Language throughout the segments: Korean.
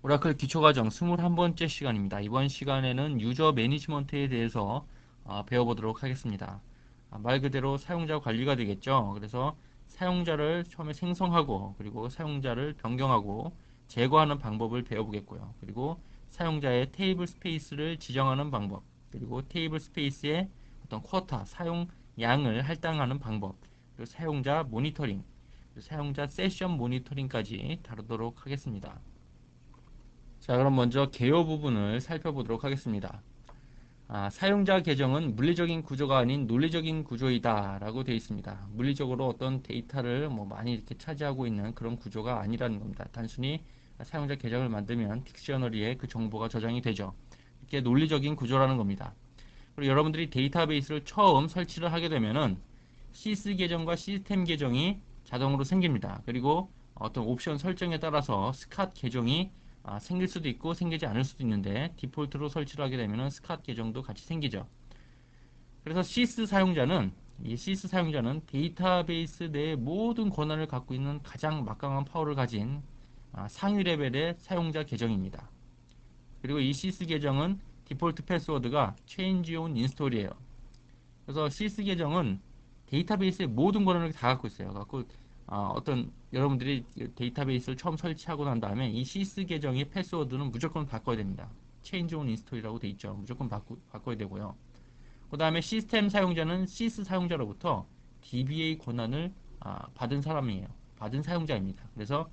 오라클 기초과정 21번째 시간입니다. 이번 시간에는 유저 매니지먼트에 대해서 배워보도록 하겠습니다. 말 그대로 사용자 관리가 되겠죠. 그래서 사용자를 처음에 생성하고 그리고 사용자를 변경하고 제거하는 방법을 배워보겠고요. 그리고 사용자의 테이블 스페이스를 지정하는 방법, 그리고 테이블 스페이스의 어떤 쿼터, 사용량을 할당하는 방법, 그리고 사용자 모니터링, 그리고 사용자 세션 모니터링까지 다루도록 하겠습니다. 자, 그럼 먼저 개요 부분을 살펴보도록 하겠습니다. 사용자 계정은 물리적인 구조가 아닌 논리적인 구조이다 라고 되어 있습니다. 물리적으로 어떤 데이터를 많이 이렇게 차지하고 있는 그런 구조가 아니라는 겁니다. 단순히 사용자 계정을 만들면 딕셔너리에 그 정보가 저장이 되죠. 이게 논리적인 구조라는 겁니다. 그리고 여러분들이 데이터베이스를 처음 설치를 하게 되면은 시스 계정과 시스템 계정이 자동으로 생깁니다. 그리고 어떤 옵션 설정에 따라서 스캇 계정이 생길 수도 있고 생기지 않을 수도 있는데 디폴트로 설치를 하게 되면 스캇 계정도 같이 생기죠. 그래서 시스 사용자는 데이터베이스 내의 모든 권한을 갖고 있는 가장 막강한 파워를 가진 상위 레벨의 사용자 계정입니다. 그리고 이 시스 계정은 디폴트 패스워드가 change on install이에요. 그래서 시스 계정은 데이터베이스의 모든 권한을 다 갖고 있어요. 갖고 어떤 여러분들이 데이터베이스를 처음 설치하고 난 다음에 이 시스 계정의 패스워드는 무조건 바꿔야 됩니다. change on install이라고 돼 있죠. 무조건 바꿔야 되고요. 그 다음에 시스템 사용자는 시스 사용자로부터 DBA 권한을 받은 사람이에요. 받은 사용자입니다. 그래서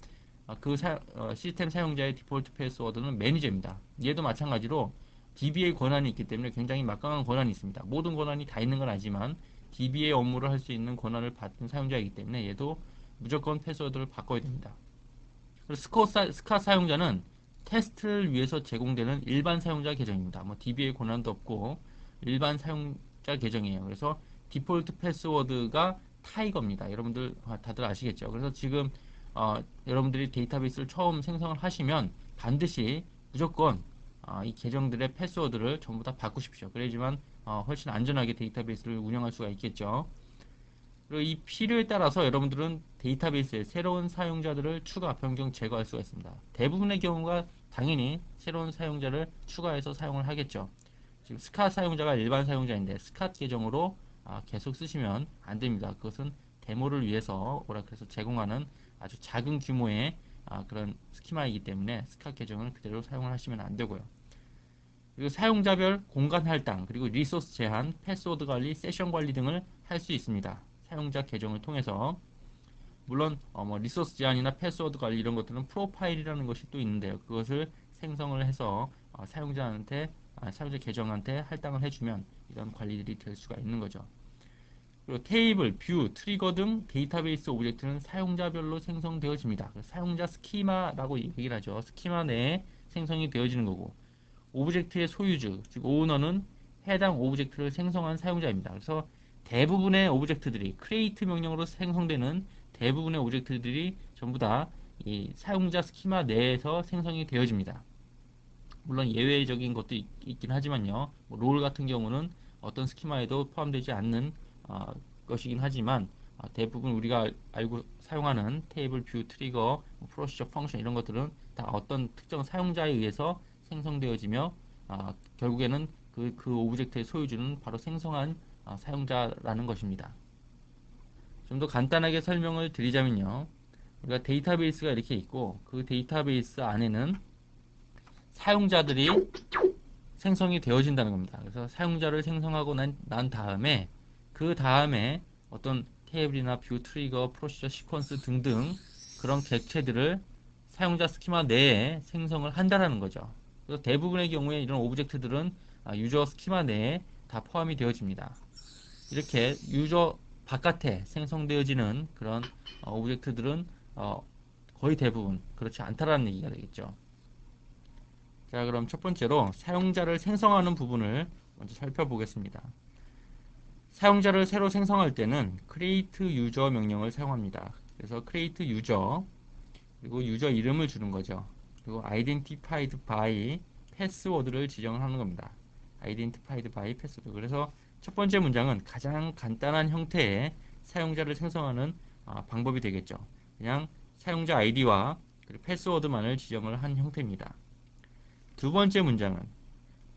시스템 사용자의 디폴트 패스워드는 매니저입니다. 얘도 마찬가지로 DBA 권한이 있기 때문에 굉장히 막강한 권한이 있습니다. 모든 권한이 다 있는 건 아니지만 DBA 업무를 할 수 있는 권한을 받은 사용자이기 때문에 얘도 무조건 패스워드를 바꿔야 됩니다. 그리고 스카 사용자는 테스트를 위해서 제공되는 일반 사용자 계정입니다. DBA 권한도 없고 일반 사용자 계정이에요. 그래서 디폴트 패스워드가 타이거입니다. 여러분들 다들 아시겠죠? 그래서 지금 여러분들이 데이터베이스를 처음 생성을 하시면 반드시 무조건 이 계정들의 패스워드를 전부 다 바꾸십시오. 그래야지만 훨씬 안전하게 데이터베이스를 운영할 수가 있겠죠. 그리고 이 필요에 따라서 여러분들은 데이터베이스에 새로운 사용자들을 추가, 변경, 제거할 수가 있습니다. 대부분의 경우가 당연히 새로운 사용자를 추가해서 사용을 하겠죠. 지금 스캇 사용자가 일반 사용자인데 스캇 계정으로 계속 쓰시면 안 됩니다. 그것은 데모를 위해서 오라클에서 제공하는 아주 작은 규모의 그런 스키마이기 때문에 스캇 계정을 그대로 사용을 하시면 안 되고요. 그리고 사용자별 공간 할당, 그리고 리소스 제한, 패스워드 관리, 세션 관리 등을 할 수 있습니다. 사용자 계정을 통해서. 물론 리소스 제한이나 패스워드 관리 이런 것들은 프로파일이라는 것이 또 있는데요. 그것을 생성을 해서 사용자 계정한테 할당을 해주면 이런 관리들이 될 수가 있는 거죠. 그리고 테이블, 뷰, 트리거 등 데이터베이스 오브젝트는 사용자별로 생성되어집니다. 사용자 스키마라고 얘기를 하죠. 스키마 내에 생성이 되어지는 거고, 오브젝트의 소유주, 즉 오너는 해당 오브젝트를 생성한 사용자입니다. 그래서 대부분의 오브젝트들이 create 명령으로 생성되는 대부분의 오브젝트들이 전부 다 이 사용자 스키마 내에서 생성이 되어집니다. 물론 예외적인 것도 있긴 하지만요. 롤 같은 경우는 어떤 스키마에도 포함되지 않는 것이긴 하지만 대부분 우리가 알고 사용하는 테이블, 뷰, 트리거, 프로시저, 펑션 이런 것들은 다 어떤 특정 사용자에 의해서 생성되어지며 결국에는 그 오브젝트의 소유주는 바로 생성한 사용자라는 것입니다. 좀 더 간단하게 설명을 드리자면요. 우리가 데이터베이스가 이렇게 있고 그 데이터베이스 안에는 사용자들이 생성이 되어진다는 겁니다. 그래서 사용자를 생성하고 난 다음에 그 다음에 어떤 테이블이나 뷰, 트리거, 프로시저, 시퀀스 등등 그런 객체들을 사용자 스키마 내에 생성을 한다는 거죠. 그래서 대부분의 경우에 이런 오브젝트들은 유저 스키마 내에 다 포함이 되어집니다. 이렇게 유저 바깥에 생성되어지는 그런 오브젝트들은 거의 대부분 그렇지 않다라는 얘기가 되겠죠. 자, 그럼 첫 번째로 사용자를 생성하는 부분을 먼저 살펴보겠습니다. 사용자를 새로 생성할 때는 create user 명령을 사용합니다. 그래서 create user, 그리고 유저 이름을 주는 거죠. 그리고 identified by password를 지정을 하는 겁니다. identified by password. 그래서 첫 번째 문장은 가장 간단한 형태의 사용자를 생성하는 방법이 되겠죠. 그냥 사용자 아이디와 그리고 패스워드만을 지정을 한 형태입니다. 두 번째 문장은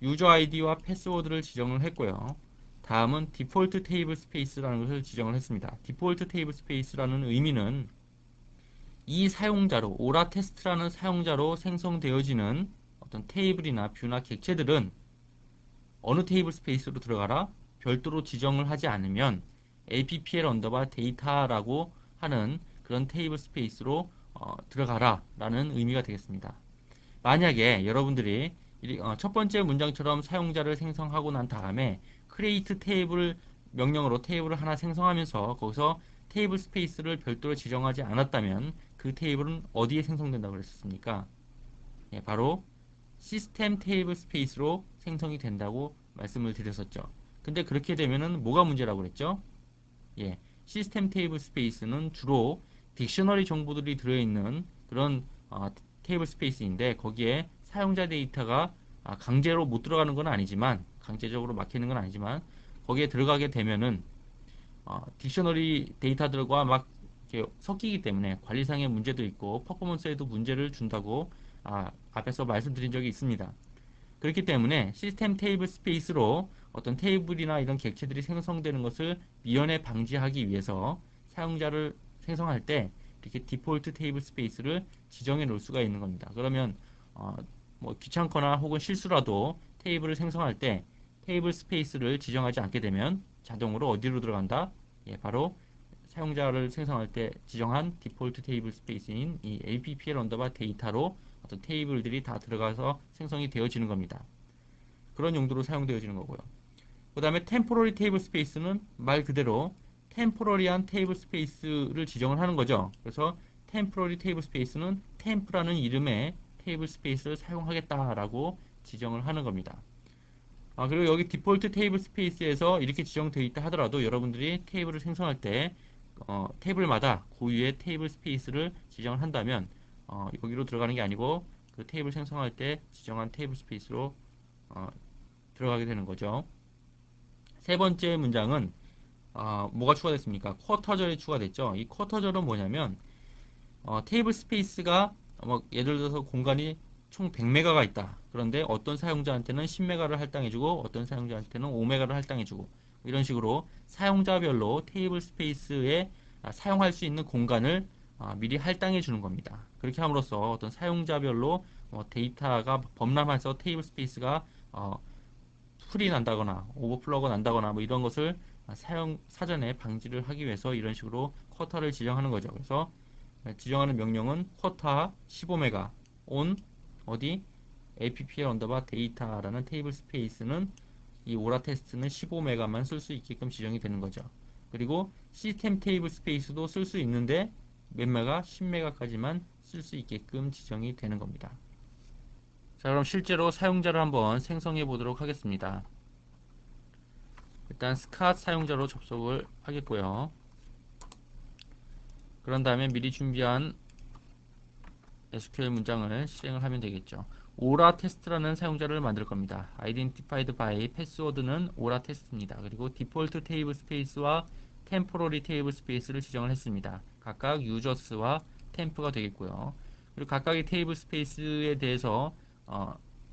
유저 아이디와 패스워드를 지정을 했고요. 다음은 디폴트 테이블 스페이스라는 것을 지정을 했습니다. 디폴트 테이블 스페이스라는 의미는 이 사용자로 오라 테스트라는 사용자로 생성되어지는 어떤 테이블이나 뷰나 객체들은 어느 테이블 스페이스로 들어가라 별도로 지정을 하지 않으면 appl 언더바 데이터라고 하는 그런 테이블 스페이스로 들어가라 라는 의미가 되겠습니다. 만약에 여러분들이 첫 번째 문장처럼 사용자를 생성하고 난 다음에 create 테이블 명령으로 테이블을 하나 생성하면서 거기서 테이블 스페이스를 별도로 지정하지 않았다면 그 테이블은 어디에 생성된다고 그랬습니까? 예, 바로 시스템 테이블 스페이스로 생성이 된다고 말씀을 드렸었죠. 근데 그렇게 되면은 뭐가 문제라고 그랬죠? 예, 시스템 테이블 스페이스는 주로 딕셔너리 정보들이 들어있는 그런 테이블 스페이스인데 거기에 사용자 데이터가 강제로 못 들어가는 건 아니지만 강제적으로 막히는 건 아니지만 거기에 들어가게 되면은 딕셔너리 데이터들과 막 이렇게 섞이기 때문에 관리상의 문제도 있고 퍼포먼스에도 문제를 준다고 앞에서 말씀드린 적이 있습니다. 그렇기 때문에 시스템 테이블 스페이스로 어떤 테이블이나 이런 객체들이 생성되는 것을 미연에 방지하기 위해서 사용자를 생성할 때 이렇게 디폴트 테이블 스페이스를 지정해 놓을 수가 있는 겁니다. 그러면 뭐 귀찮거나 혹은 실수라도 테이블을 생성할 때 테이블 스페이스를 지정하지 않게 되면 자동으로 어디로 들어간다? 예, 바로 사용자를 생성할 때 지정한 디폴트 테이블 스페이스인 이 appl 언더바 데이터로 어떤 테이블들이 다 들어가서 생성이 되어지는 겁니다. 그런 용도로 사용되어지는 거고요. 그 다음에 temporary 테이블 스페이스는 말 그대로 템포러리한 테이블 스페이스를 지정을 하는 거죠. 그래서 temporary 테이블 스페이스는 temp라는 이름의 테이블 스페이스를 사용하겠다라고 지정을 하는 겁니다. 그리고 여기 디폴트 테이블 스페이스에서 이렇게 지정되어 있다 하더라도 여러분들이 테이블을 생성할 때 테이블마다 고유의 테이블 스페이스를 지정을 한다면 여기로 들어가는 게 아니고 그 테이블 생성할 때 지정한 테이블 스페이스로 들어가게 되는 거죠. 세 번째 문장은 뭐가 추가됐습니까? 쿼터절이 추가됐죠. 이 쿼터절은 뭐냐면 테이블 스페이스가 예를 들어서 공간이 총 100메가가 있다. 그런데 어떤 사용자한테는 10메가를 할당해주고 어떤 사용자한테는 5메가를 할당해주고 이런 식으로 사용자별로 테이블 스페이스에 사용할 수 있는 공간을 미리 할당해 주는 겁니다. 그렇게 함으로써 어떤 사용자별로 데이터가 범람해서 테이블 스페이스가 풀이 난다거나 오버플로우가 난다거나 뭐 이런 것을 사전에 방지를 하기 위해서 이런 식으로 쿼터를 지정하는 거죠. 그래서 지정하는 명령은 쿼터 15메가 on 어디 appl 언더바 데이터라는 테이블 스페이스는 이 오라 테스트는 15메가만 쓸 수 있게끔 지정이 되는 거죠. 그리고 시스템 테이블 스페이스도 쓸 수 있는데 몇 메가? 10메가까지만 쓸 수 있게끔 지정이 되는 겁니다. 자, 그럼 실제로 사용자를 한번 생성해 보도록 하겠습니다. 일단 스캇 사용자로 접속을 하겠고요. 그런 다음에 미리 준비한 SQL 문장을 실행을 하면 되겠죠. 오라 테스트라는 사용자를 만들 겁니다. identified by 패스워드는 오라 테스트입니다. 그리고 디폴트 테이블 스페이스와 temporary 테이블 스페이스를 지정을 했습니다. 각각 users와 temp가 되겠고요. 그리고 각각의 테이블 스페이스에 대해서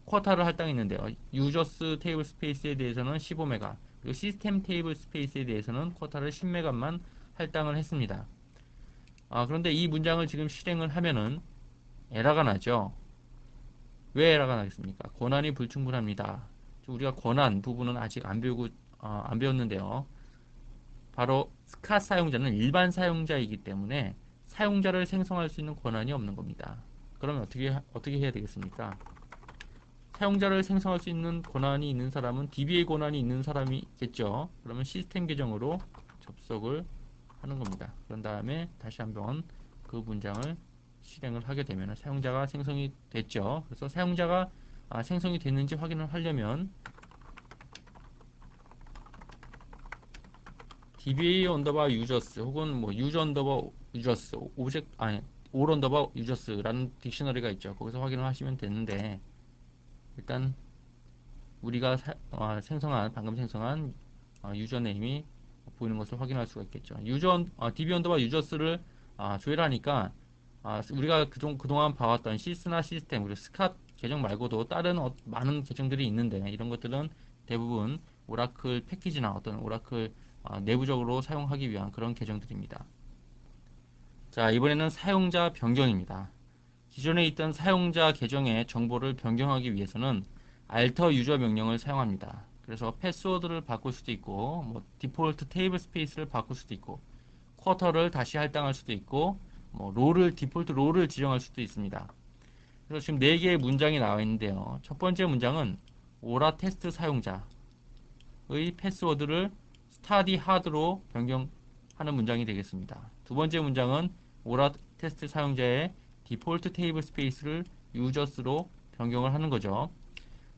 쿼터를 할당했는데요. users 테이블 스페이스에 대해서는 15메가, 그리고 시스템 테이블 스페이스에 대해서는 쿼터를 10메가만 할당을 했습니다. 그런데 이 문장을 지금 실행을 하면은 에러가 나죠. 왜 에러가 나겠습니까? 권한이 불충분합니다. 우리가 권한 부분은 아직 안 배웠는데요. 바로 스캇 사용자는 일반 사용자이기 때문에 사용자를 생성할 수 있는 권한이 없는 겁니다. 그러면 어떻게 해야 되겠습니까? 사용자를 생성할 수 있는 권한이 있는 사람은 DBA 권한이 있는 사람이 있겠죠. 그러면 시스템 계정으로 접속을 하는 겁니다. 그런 다음에 다시 한번 그 문장을 실행을 하게 되면 사용자가 생성이 됐죠. 그래서 사용자가 생성이 됐는지 확인을 하려면 DBA 언더바 유저스 혹은 뭐 유저 언더바 유저스 올 언더바 유저스라는 딕셔너리가 있죠. 거기서 확인을 하시면 되는데 일단 우리가 방금 생성한 유저네임이 보이는 것을 확인할 수가 있겠죠. DB 언더바 유저스를 조회를 하니까 우리가 그동안 봐왔던 시스나 시스템, 그리고 스캇 계정 말고도 다른 많은 계정들이 있는데 이런 것들은 대부분 오라클 패키지나 어떤 오라클 내부적으로 사용하기 위한 그런 계정들입니다. 자, 이번에는 사용자 변경입니다. 기존에 있던 사용자 계정의 정보를 변경하기 위해서는 alter 유저 명령을 사용합니다. 그래서 패스워드를 바꿀 수도 있고, 디폴트 테이블 스페이스를 바꿀 수도 있고, 쿼터를 다시 할당할 수도 있고, 디폴트 롤을 지정할 수도 있습니다. 그래서 지금 4개의 문장이 나와 있는데요. 첫 번째 문장은 오라 테스트 사용자의 패스워드를 스타디 하드로 변경하는 문장이 되겠습니다. 두 번째 문장은 오라 테스트 사용자의 디폴트 테이블 스페이스를 유저스로 변경을 하는 거죠.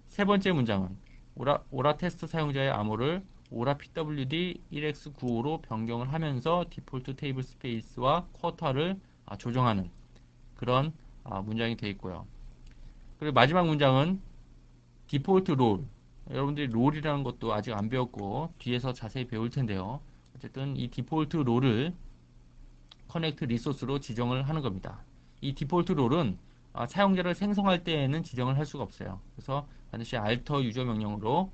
세 번째 문장은 오라 테스트 사용자의 암호를 오라 pwd 1x95로 변경을 하면서 디폴트 테이블 스페이스와 쿼터를 조정하는 그런 문장이 되어 있고요. 그리고 마지막 문장은 디폴트 롤. 여러분들이 롤이라는 것도 아직 안 배웠고 뒤에서 자세히 배울 텐데요. 어쨌든 이 디폴트 롤을 커넥트 리소스로 지정을 하는 겁니다. 이 디폴트 롤은 사용자를 생성할 때에는 지정을 할 수가 없어요. 그래서 반드시 alter 유저 명령으로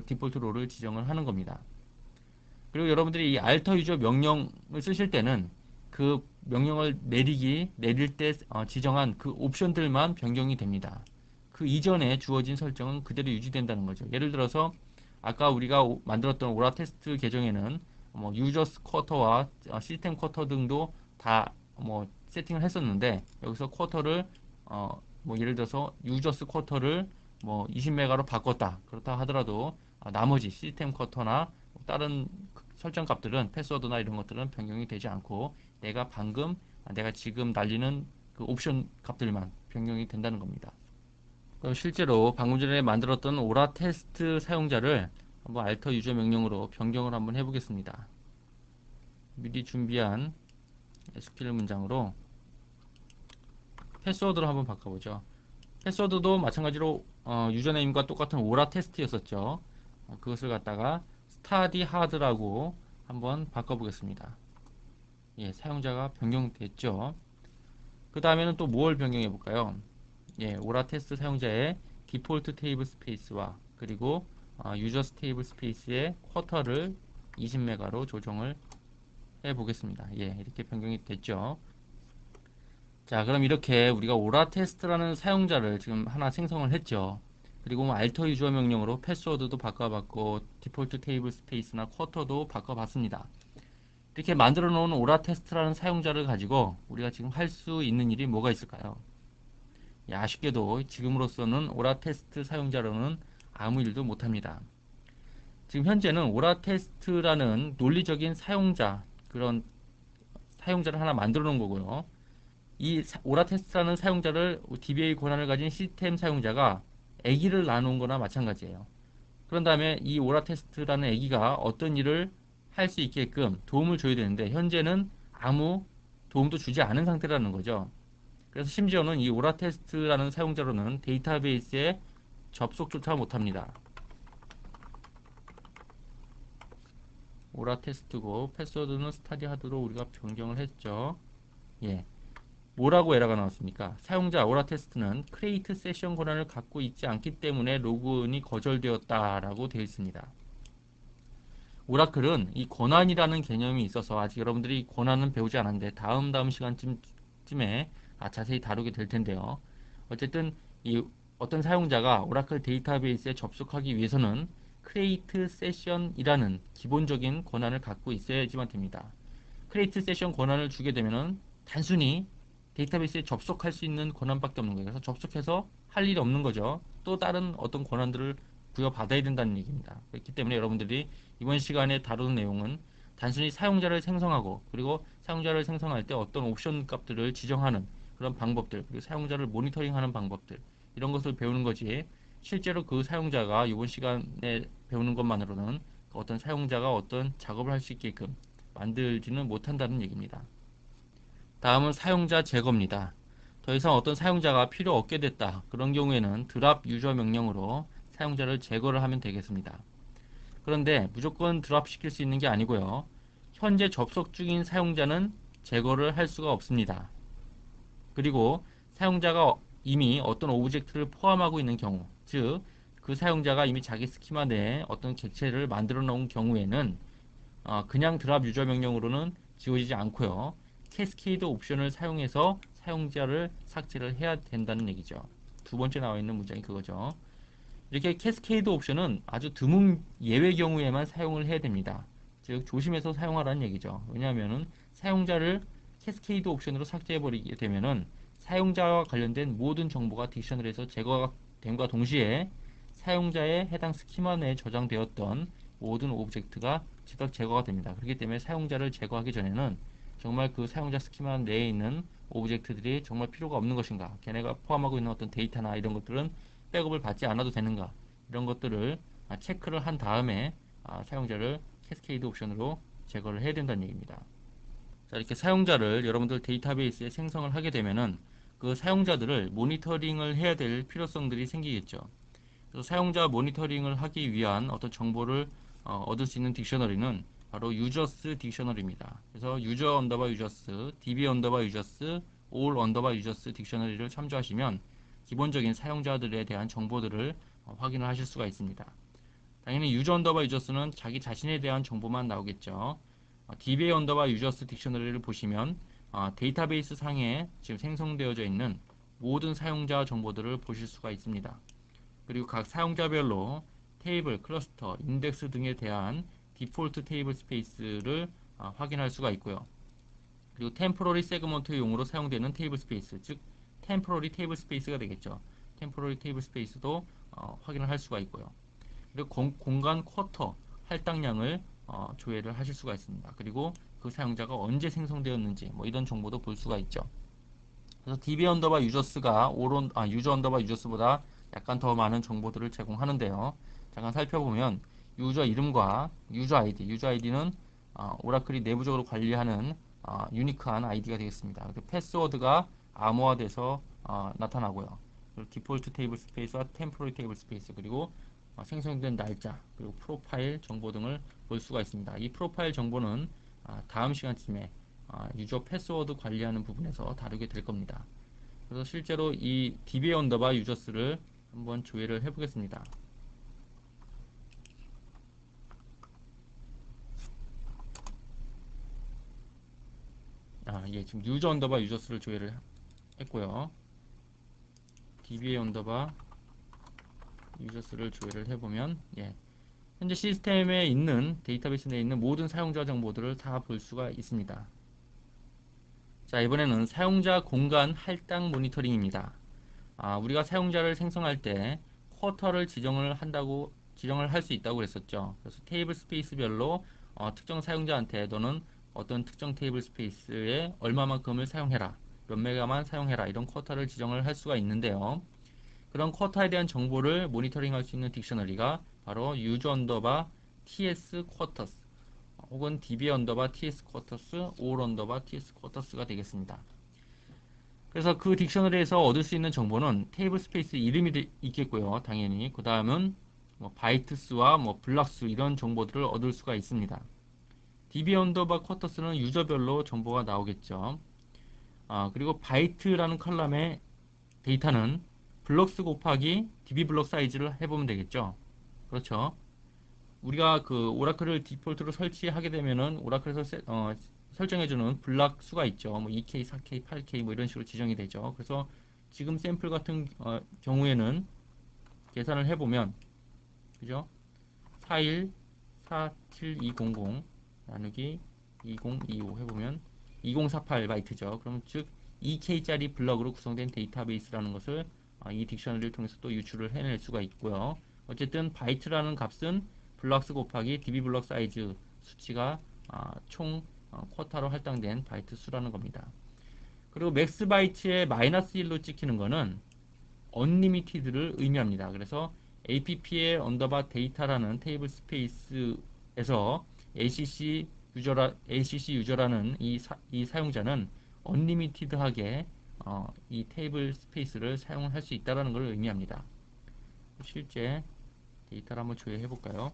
디폴트 롤을 지정을 하는 겁니다. 그리고 여러분들이 이 alter 유저 명령을 쓰실 때는 그 명령을 내릴 때 지정한 그 옵션들만 변경이 됩니다. 그 이전에 주어진 설정은 그대로 유지된다는 거죠. 예를 들어서 아까 우리가 만들었던 오라 테스트 계정에는 유저스 쿼터와 시스템 쿼터 등도 다 세팅을 했었는데 여기서 쿼터를 예를 들어서 유저스 쿼터를 20메가로 바꿨다. 그렇다 하더라도 나머지 시스템 쿼터나 다른 설정 값들은 패스워드나 이런 것들은 변경이 되지 않고 내가 지금 날리는 그 옵션 값들만 변경이 된다는 겁니다. 그럼 실제로 방금 전에 만들었던 오라 테스트 사용자를 한번 alter 유저 명령으로 변경을 한번 해보겠습니다. 미리 준비한 SQL 문장으로 패스워드를 한번 바꿔보죠. 패스워드도 마찬가지로 유저네임과 똑같은 오라 테스트였었죠. 그것을 갖다가 스타디 하드라고 한번 바꿔보겠습니다. 예, 사용자가 변경됐죠. 그 다음에는 또 뭘 변경해 볼까요? 예, 오라 테스트 사용자의 디폴트 테이블 스페이스와 그리고 유저스 테이블 스페이스의 쿼터를 20메가로 조정을 해 보겠습니다. 예, 이렇게 변경이 됐죠. 자, 그럼 이렇게 우리가 오라 테스트라는 사용자를 지금 하나 생성을 했죠. 그리고 alter 유저 명령으로 패스워드도 바꿔봤고 디폴트 테이블 스페이스나 쿼터도 바꿔봤습니다. 이렇게 만들어 놓은 오라 테스트라는 사용자를 가지고 우리가 지금 할 수 있는 일이 뭐가 있을까요? 예, 아쉽게도 지금으로서는 오라 테스트 사용자로는 아무 일도 못합니다. 지금 현재는 오라 테스트라는 논리적인 그런 사용자를 하나 만들어 놓은 거고요. 이 오라 테스트라는 사용자를 DBA 권한을 가진 시스템 사용자가 애기를 나눈 거나 마찬가지예요. 그런 다음에 이 오라 테스트라는 애기가 어떤 일을 할 수 있게끔 도움을 줘야 되는데 현재는 아무 도움도 주지 않은 상태라는 거죠. 그래서 심지어는 이 오라 테스트라는 사용자로는 데이터베이스에 접속조차 못합니다. 오라 테스트고 패스워드는 스타디 하드로 우리가 변경을 했죠. 예. 뭐라고 에러가 나왔습니까? 사용자 오라 테스트는 크리에이트 세션 권한을 갖고 있지 않기 때문에 로그인이 거절되었다라고 되어 있습니다. 오라클은 이 권한이라는 개념이 있어서 아직 여러분들이 권한은 배우지 않았는데 다음 시간쯤에 자세히 다루게 될 텐데요. 어쨌든 이 어떤 사용자가 오라클 데이터베이스에 접속하기 위해서는 create session이라는 기본적인 권한을 갖고 있어야지만 됩니다. create session 권한을 주게 되면은 단순히 데이터베이스에 접속할 수 있는 권한밖에 없는 거예요. 그래서 접속해서 할 일이 없는 거죠. 또 다른 어떤 권한들을 부여받아야 된다는 얘기입니다. 그렇기 때문에 여러분들이 이번 시간에 다루는 내용은 단순히 사용자를 생성하고 그리고 사용자를 생성할 때 어떤 옵션 값들을 지정하는 그런 방법들 그리고 사용자를 모니터링하는 방법들 이런 것을 배우는 거지 실제로 그 사용자가 이번 시간에 배우는 것만으로는 어떤 사용자가 어떤 작업을 할 수 있게끔 만들지는 못한다는 얘기입니다. 다음은 사용자 제거입니다. 더 이상 어떤 사용자가 필요 없게 됐다. 그런 경우에는 드랍 유저 명령으로 사용자를 제거를 하면 되겠습니다. 그런데 무조건 드랍 시킬 수 있는 게 아니고요. 현재 접속 중인 사용자는 제거를 할 수가 없습니다. 그리고 사용자가 이미 어떤 오브젝트를 포함하고 있는 경우, 즉 그 사용자가 이미 자기 스키마 내에 어떤 객체를 만들어 놓은 경우에는 그냥 드랍 유저 명령으로는 지워지지 않고요. 캐스케이드 옵션을 사용해서 사용자를 삭제를 해야 된다는 얘기죠. 두 번째 나와 있는 문장이 그거죠. 이렇게 캐스케이드 옵션은 아주 드문 예외 경우에만 사용을 해야 됩니다. 즉 조심해서 사용하라는 얘기죠. 왜냐하면은 사용자를 캐스케이드 옵션으로 삭제해버리게 되면은 사용자와 관련된 모든 정보가 딕셔너리에서 제거됨과 동시에 사용자의 해당 스키마 내에 저장되었던 모든 오브젝트가 즉각 제거가 됩니다. 그렇기 때문에 사용자를 제거하기 전에는 정말 그 사용자 스키마 내에 있는 오브젝트들이 정말 필요가 없는 것인가, 걔네가 포함하고 있는 어떤 데이터나 이런 것들은 백업을 받지 않아도 되는가, 이런 것들을 체크를 한 다음에 사용자를 캐스케이드 옵션으로 제거를 해야 된다는 얘기입니다. 자, 이렇게 사용자를 여러분들 데이터베이스에 생성을 하게 되면은 그 사용자들을 모니터링을 해야 될 필요성들이 생기겠죠. 그래서 사용자 모니터링을 하기 위한 어떤 정보를 얻을 수 있는 딕셔너리는 바로 유저스 딕셔너리입니다. 그래서 유저 언더바 유저스, db 언더바 유저스, all 언더바 유저스 딕셔너리를 참조하시면 기본적인 사용자들에 대한 정보들을 확인을 하실 수가 있습니다. 당연히 유저 언더바 유저스는 자기 자신에 대한 정보만 나오겠죠. db 언더바 유저스 딕셔너리를 보시면 데이터베이스 상에 지금 생성되어져 있는 모든 사용자 정보들을 보실 수가 있습니다. 그리고 각 사용자별로 테이블, 클러스터, 인덱스 등에 대한 디폴트 테이블 스페이스를 확인할 수가 있고요. 그리고 템포러리 세그먼트용으로 사용되는 테이블 스페이스, 즉 템포러리 테이블 스페이스가 되겠죠. 템포러리 테이블 스페이스도 확인을 할 수가 있고요. 그리고 공간 쿼터, 할당량을 조회를 하실 수가 있습니다. 그리고 그 사용자가 언제 생성되었는지 뭐 이런 정보도 볼 수가 있죠. 그래서 db 언더바 유저스가 유저 언더바 유저스보다 약간 더 많은 정보들을 제공하는데요. 잠깐 살펴보면 유저 이름과 유저 아이디는 오라클이 내부적으로 관리하는 유니크한 아이디가 되겠습니다. 그리고 패스워드가 암호화돼서 나타나고요. 그리고 디폴트 테이블 스페이스와 템포러리 테이블 스페이스, 그리고 생성된 날짜, 그리고 프로파일 정보 등을 볼 수가 있습니다. 이 프로파일 정보는 다음 시간쯤에 유저 패스워드 관리하는 부분에서 다루게 될 겁니다. 그래서 실제로 이 db 언더바 유저스를 한번 조회를 해보겠습니다. 예, 지금 유저 언더바 유저스를 조회를 했고요. db 언더바 유저스를 조회를 해보면, 현재 시스템에 있는 데이터베이스 내에 있는 모든 사용자 정보들을 다 볼 수가 있습니다. 자, 이번에는 사용자 공간 할당 모니터링입니다. 우리가 사용자를 생성할 때 쿼터를 지정을 할 수 있다고 그랬었죠. 그래서 테이블 스페이스별로 특정 사용자한테 너는 어떤 특정 테이블 스페이스에 얼마만큼을 사용해라, 몇 메가만 사용해라, 이런 쿼터를 지정을 할 수가 있는데요. 그런 쿼터에 대한 정보를 모니터링 할 수 있는 딕셔너리가 바로 유저 언더바 ts 쿼터스 혹은 db 언더바 ts 쿼터스, all 언더바 ts 쿼터스가 되겠습니다. 그래서 그 딕셔너리에서 얻을 수 있는 정보는 테이블 스페이스 이름이 있겠고요. 당연히 그 다음은 뭐 바이트 수와 뭐 블락 수, 이런 정보들을 얻을 수가 있습니다. db 언더바 쿼터스는 유저별로 정보가 나오겠죠. 그리고 바이트라는 컬럼의 데이터는 블럭스 곱하기 db 블럭 사이즈를 해보면 되겠죠. 그렇죠. 우리가 그 오라클을 디폴트로 설치하게 되면은 오라클에서 설정해주는 블락 수가 있죠. 뭐 2K, 4K, 8K 뭐 이런 식으로 지정이 되죠. 그래서 지금 샘플 같은 경우에는 계산을 해보면, 그죠? 41 47200 나누기 2025 해보면 2048 바이트죠. 그럼 즉 2K짜리 블럭으로 구성된 데이터베이스라는 것을 이 딕셔너리를 통해서 또 유출을 해낼 수가 있고요. 어쨌든 바이트라는 값은 블럭스 곱하기 db 블럭 사이즈 수치가 총 쿼터로 할당된 바이트 수라는 겁니다. 그리고 맥스 바이트에 마이너스 1로 찍히는 거는 언리미티드를 의미합니다. 그래서 app의 언더바 데이터라는 테이블 스페이스에서 ACC 유저라는 이 사용자는 언리미티드하게 이 테이블 스페이스를 사용할 수 있다는 것을 의미합니다. 실제 데이터를 한번 조회해 볼까요?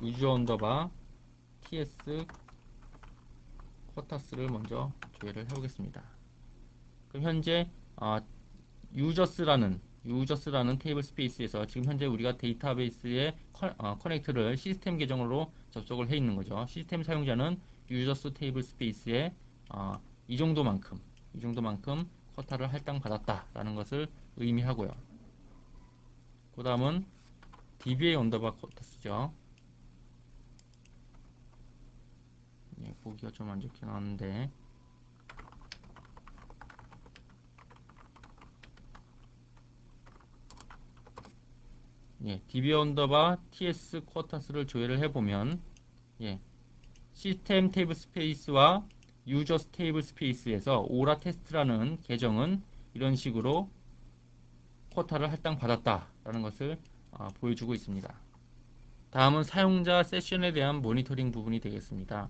유저 언더바 ts 쿼터스를 먼저 조회를 해보겠습니다. 그럼 현재 유저스라는 테이블 스페이스에서 지금 현재 우리가 데이터베이스에 커넥트를 시스템 계정으로 접속을 해 있는 거죠. 시스템 사용자는 유저스 테이블 스페이스에 어, 이 정도만큼 쿼터를 할당받았다라는 것을 의미하고요. 그 다음은 DBA 언더바 쿼터스죠. 예, 보기가 좀 안 좋게 나왔는데 예, DB 언더바 TS 쿼터스를 조회를 해보면 예, 시스템 테이블 스페이스와 유저스 테이블 스페이스에서 오라 테스트라는 계정은 이런 식으로 쿼터를 할당받았다라는 것을 보여주고 있습니다. 다음은 사용자 세션에 대한 모니터링 부분이 되겠습니다.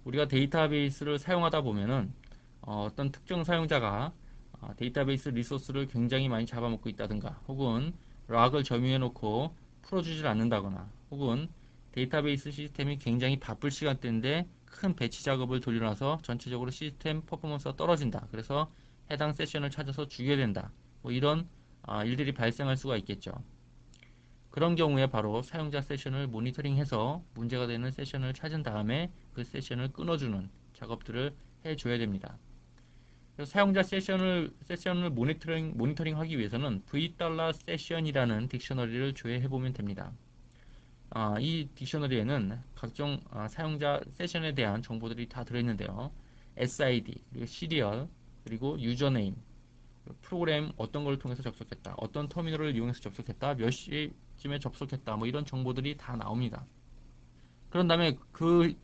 우리가 데이터베이스를 사용하다 보면은 어떤 특정 사용자가 데이터베이스 리소스를 굉장히 많이 잡아먹고 있다든가 혹은 락을 점유해 놓고 풀어주질 않는다거나 혹은 데이터베이스 시스템이 굉장히 바쁠 시간대인데 큰 배치 작업을 돌려놔서 전체적으로 시스템 퍼포먼스가 떨어진다. 그래서 해당 세션을 찾아서 죽여야 된다. 뭐 이런 일들이 발생할 수가 있겠죠. 그런 경우에 바로 사용자 세션을 모니터링해서 문제가 되는 세션을 찾은 다음에 그 세션을 끊어주는 작업들을 해줘야 됩니다. 사용자 세션을 모니터링하기 위해서는 v$세션이라는 딕셔너리를 조회해보면 됩니다. 이 딕셔너리에는 각종 사용자 세션에 대한 정보들이 다 들어있는데요. SID, 그리고 시리얼, 그리고 유저네임, 프로그램 어떤 걸 통해서 접속했다, 어떤 터미널을 이용해서 접속했다, 몇 시쯤에 접속했다, 뭐 이런 정보들이 다 나옵니다. 그런 다음에 그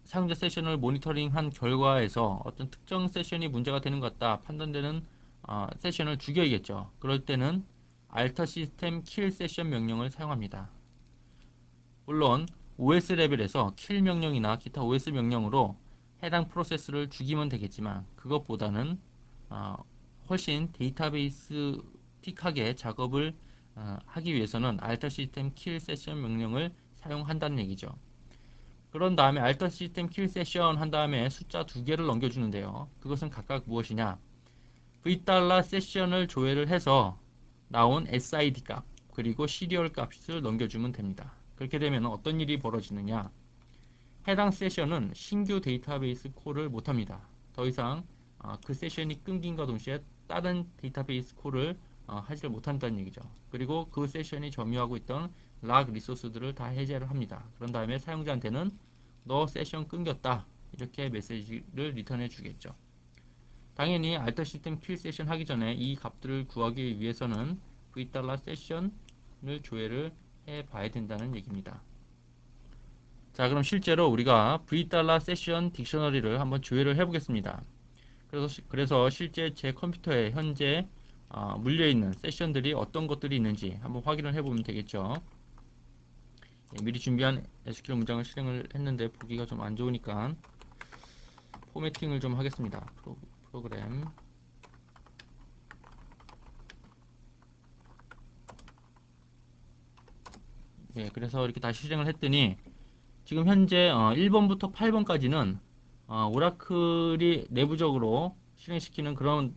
사용자 세션을 모니터링한 결과에서 어떤 특정 세션이 문제가 되는 것 같다 판단되는 세션을 죽여야겠죠. 그럴 때는 alter system kill 세션 명령을 사용합니다. 물론 OS 레벨에서 kill 명령이나 기타 OS 명령으로 해당 프로세스를 죽이면 되겠지만 그것보다는 훨씬 데이터베이스틱하게 작업을 하기 위해서는 alter system kill 세션 명령을 사용한다는 얘기죠. 그런 다음에 alter system kill 세션 한 다음에 숫자 2개를 넘겨주는데요. 그것은 각각 무엇이냐? v$세션을 조회를 해서 나온 SID 값 그리고 시리얼 값을 넘겨주면 됩니다. 그렇게 되면 어떤 일이 벌어지느냐? 해당 세션은 신규 데이터베이스 콜을 못합니다. 더 이상 그 세션이 끊김과 동시에 다른 데이터베이스 콜을 하지 못한다는 얘기죠. 그리고 그 세션이 점유하고 있던 락 리소스들을 다 해제를 합니다. 그런 다음에 사용자한테는 너 세션 끊겼다 이렇게 메시지를 리턴해 주겠죠. 당연히 alter system kill 세션 하기 전에 이 값들을 구하기 위해서는 v$세션을 조회를 해 봐야 된다는 얘기입니다. 자, 그럼 실제로 우리가 v$세션 딕셔너리를 한번 조회를 해 보겠습니다. 그래서 실제 제 컴퓨터에 현재 물려있는 세션들이 어떤 것들이 있는지 한번 확인을 해보면 되겠죠. 예, 미리 준비한 SQL 문장을 실행을 했는데 보기가 좀 안 좋으니까 포매팅을 좀 하겠습니다. 프로그램 예, 그래서 이렇게 다시 실행을 했더니 지금 현재 1번부터 8번까지는 오라클이 내부적으로 실행시키는 그런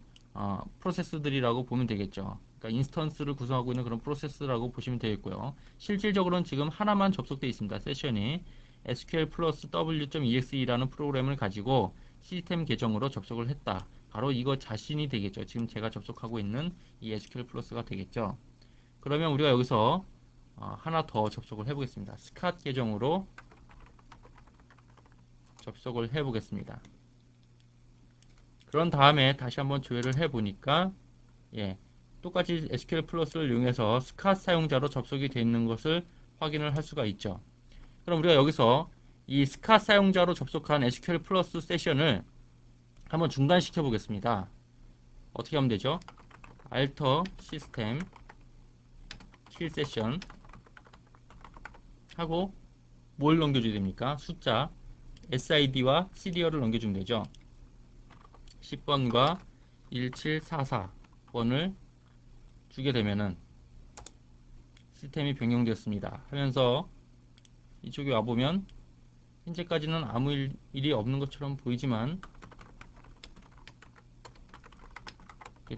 프로세스들이라고 보면 되겠죠. 그러니까 인스턴스를 구성하고 있는 그런 프로세스라고 보시면 되겠고요. 실질적으로는 지금 하나만 접속되어 있습니다. 세션이 SQL 플러스 w.exe라는 프로그램을 가지고 시스템 계정으로 접속을 했다. 바로 이거 자신이 되겠죠. 지금 제가 접속하고 있는 이 SQL 플러스가 되겠죠. 그러면 우리가 여기서 하나 더 접속을 해보겠습니다. 스캇 계정으로 접속을 해 보겠습니다. 그런 다음에 다시 한번 조회를 해 보니까 예, 똑같이 SQL 플러스를 이용해서 스캇 사용자로 접속이 되어 있는 것을 확인을 할 수가 있죠. 그럼 우리가 여기서 이 스캇 사용자로 접속한 SQL 플러스 세션을 한번 중단시켜 보겠습니다. 어떻게 하면 되죠? alter system kill session 하고 뭘 넘겨줘야 됩니까? 숫자 SID와 시리얼을 넘겨주면 되죠. 10번과 1744번을 주게 되면은 시스템이 변경되었습니다 하면서 이쪽에 와보면 현재까지는 아무 일이 없는 것처럼 보이지만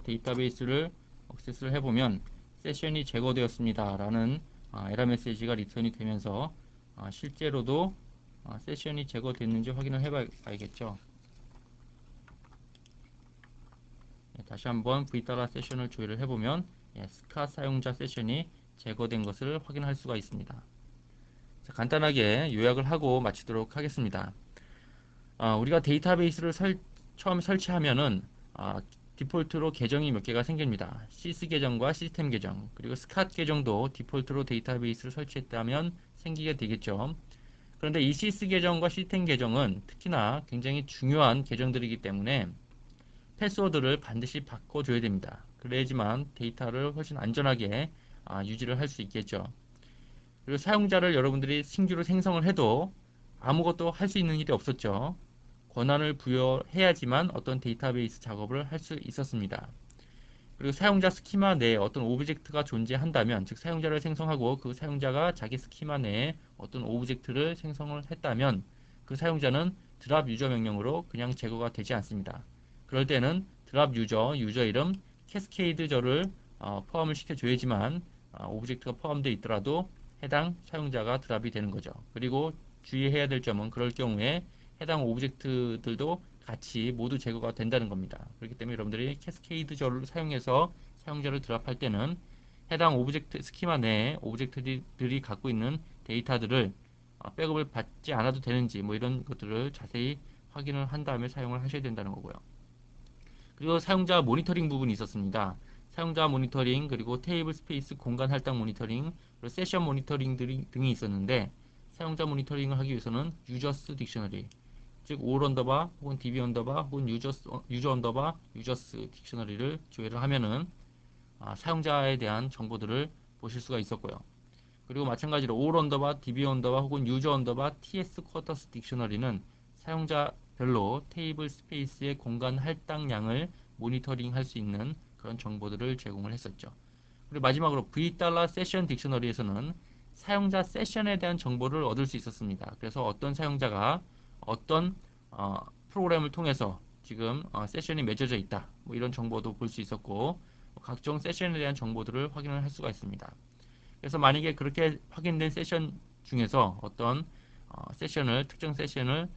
데이터베이스를 액세스를 해보면 세션이 제거되었습니다 라는 에러 메시지가 리턴이 되면서 실제로도 세션이 제거됐는지 확인을 해봐야겠죠. 다시 한번 v 세션을 조회를 해보면 스카 사용자 세션이 제거된 것을 확인할 수가 있습니다. 자, 간단하게 요약을 하고 마치도록 하겠습니다. 우리가 데이터베이스를 처음 설치하면은 디폴트로 계정이 몇 개가 생깁니다. 시스 계정과 시스템 계정, 그리고 스캇 계정도 디폴트로 데이터베이스를 설치했다면 생기게 되겠죠. 그런데 이 시스 계정과 시스템 계정은 특히나 굉장히 중요한 계정들이기 때문에 패스워드를 반드시 바꿔줘야 됩니다. 그래야지만 데이터를 훨씬 안전하게 유지를 할 수 있겠죠. 그리고 사용자를 여러분들이 신규로 생성을 해도 아무것도 할 수 있는 일이 없었죠. 권한을 부여해야지만 어떤 데이터베이스 작업을 할 수 있었습니다. 그리고 사용자 스키마 내에 어떤 오브젝트가 존재한다면, 즉 사용자를 생성하고 그 사용자가 자기 스키마 내에 어떤 오브젝트를 생성을 했다면 그 사용자는 드랍 유저 명령으로 그냥 제거가 되지 않습니다. 그럴 때는 드랍 유저 이름, 캐스케이드저를 포함을 시켜줘야지만 오브젝트가 포함되어 있더라도 해당 사용자가 드랍이 되는 거죠. 그리고 주의해야 될 점은 그럴 경우에 해당 오브젝트들도 같이 모두 제거가 된다는 겁니다. 그렇기 때문에 여러분들이 캐스케이드저를 사용해서 사용자를 드랍할 때는 해당 오브젝트 스키마 내에 오브젝트들이 갖고 있는 데이터들을 백업을 받지 않아도 되는지 뭐 이런 것들을 자세히 확인을 한 다음에 사용을 하셔야 된다는 거고요. 그리고 사용자 모니터링 부분이 있었습니다. 사용자 모니터링, 그리고 테이블 스페이스 공간 할당 모니터링, 그리고 세션 모니터링 등이 있었는데, 사용자 모니터링을 하기 위해서는 유저스 딕셔너리, 즉 all 언더바 혹은 db 언더바 혹은 유저 언더바 유저스 딕셔너리를 조회를 하면은 사용자에 대한 정보들을 보실 수가 있었고요. 그리고 마찬가지로 all 언더바 db 언더바 혹은 유저 언더바 ts 쿼터스 딕셔너리는 사용자별로 테이블 스페이스의 공간 할당량을 모니터링 할 수 있는 그런 정보들을 제공을 했었죠. 그리고 마지막으로 v 세션 딕셔너리에서는 사용자 세션에 대한 정보를 얻을 수 있었습니다. 그래서 어떤 사용자가 어떤 프로그램을 통해서 지금 세션이 맺어져 있다, 뭐 이런 정보도 볼 수 있었고, 각종 세션에 대한 정보들을 확인을 할 수가 있습니다. 그래서 만약에 그렇게 확인된 세션 중에서 어떤 특정 세션을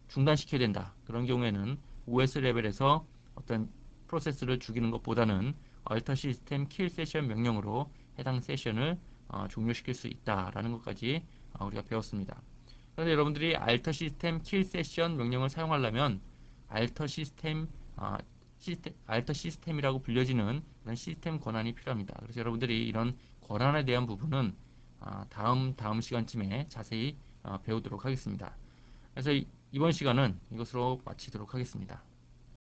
중단시켜야 된다, 그런 경우에는 OS 레벨에서 어떤 프로세스를 죽이는 것보다는 alter system kill session 명령으로 해당 세션을 종료시킬 수 있다라는 것까지 우리가 배웠습니다. 그런데 여러분들이 alter system kill session 명령을 사용하려면 alter system이라고 불려지는 그런 시스템 권한이 필요합니다. 그래서 여러분들이 이런 권한에 대한 부분은 다음 시간쯤에 자세히 배우도록 하겠습니다. 그래서 이번 시간은 이것으로 마치도록 하겠습니다.